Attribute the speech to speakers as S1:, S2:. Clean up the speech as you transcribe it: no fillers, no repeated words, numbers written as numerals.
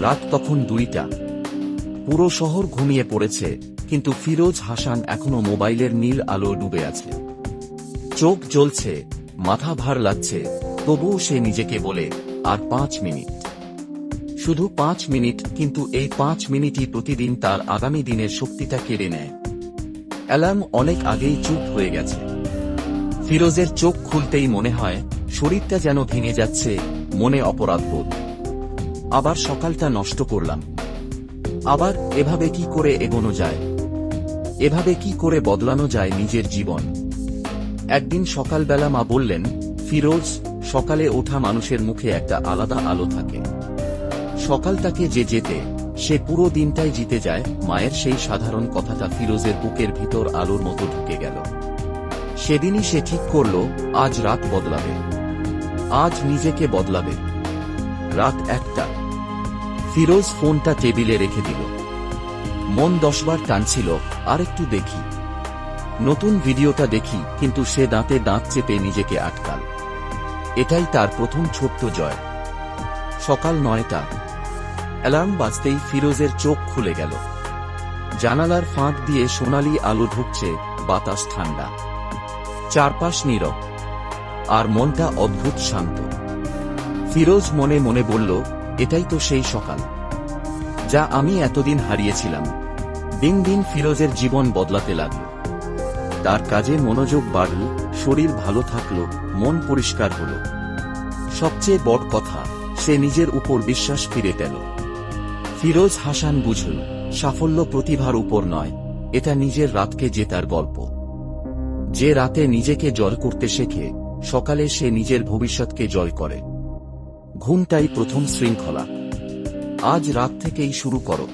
S1: রাত তখন 2টা। পুরো শহর ঘুমিয়ে পড়েছে, কিন্তু ফিরোজ হাসান এখনো মোবাইলের নীল আলো ডুবে আছে। চোখ জ্বলছে, মাথা ভার লাগছে, তবুও সে নিজেকে বলে, আর 5 মিনিট, শুধু 5 মিনিট। কিন্তু এই 5 মিনিটই প্রতিদিন তার আগামী দিনের শক্তিটা কেড়ে নেয়। অ্যালার্ম অনেক আগেই চুপ হয়ে গেছে। ফিরোজের চোখ খুলতেই মনে হয় শরীরটা যেন ভেঙে যাচ্ছে, মনে অপরাধবোধ। আবার সকালটা নষ্ট করলাম। আবার এভাবে কি করে এগোনো যায়? এভাবে কি করে বদলানো যায় নিজের জীবন? একদিন সকালবেলা মা বললেন, ফিরোজ, সকালে ওঠা মানুষের মুখে একটা আলাদা আলো থাকে। সকালটাকে যে জেতে, সে পুরো দিনটাই জিতে যায়। মায়ের সেই সাধারণ কথাটা ফিরোজের বুকের ভিতর আলোর মতো ঢুকে গেল। সেদিনই সে ঠিক করল, আজ রাত বদলাবে, আজ নিজেকে বদলাবে। রাত 1টা। ফিরোজ ফোনটা টেবিলে রেখে দিল। মন 10 বার টানছিল, আর একটু দেখি, নতুন ভিডিওটা দেখি। কিন্তু সে দাঁতে দাঁত চেপে নিজেকে আটকাল। এটাই তার প্রথম ছোট্ট জয়। সকাল 9টা। অ্যালার্ম বাজতেই ফিরোজের চোখ খুলে গেল। জানালার ফাঁক দিয়ে সোনালি আলো ঢুকছে, বাতাস ঠান্ডা, চারপাশ নীরব, আর মনটা অদ্ভুত শান্ত। ফিরোজ মনে মনে বলল, এটাই তো সেই সকাল, যা আমি এতদিন হারিয়েছিলাম। দিন দিন ফিরোজের জীবন বদলাতে লাগল। তার কাজে মনোযোগ বাড়ল, শরীর ভালো থাকল, মন পরিষ্কার হল। সবচেয়ে বড় কথা, সে নিজের উপর বিশ্বাস ফিরে পেল। ফিরোজ হাসান বুঝল, সাফল্য প্রতিভার উপর নয়, এটা নিজের রাতকে জেতার গল্প। যে রাতে নিজেকে জয় করতে শেখে, সকালে সে নিজের ভবিষ্যৎকে জয় করে। ঘুমটাই প্রথম শৃঙ্খলা। আজ রাত থেকেই শুরু করো।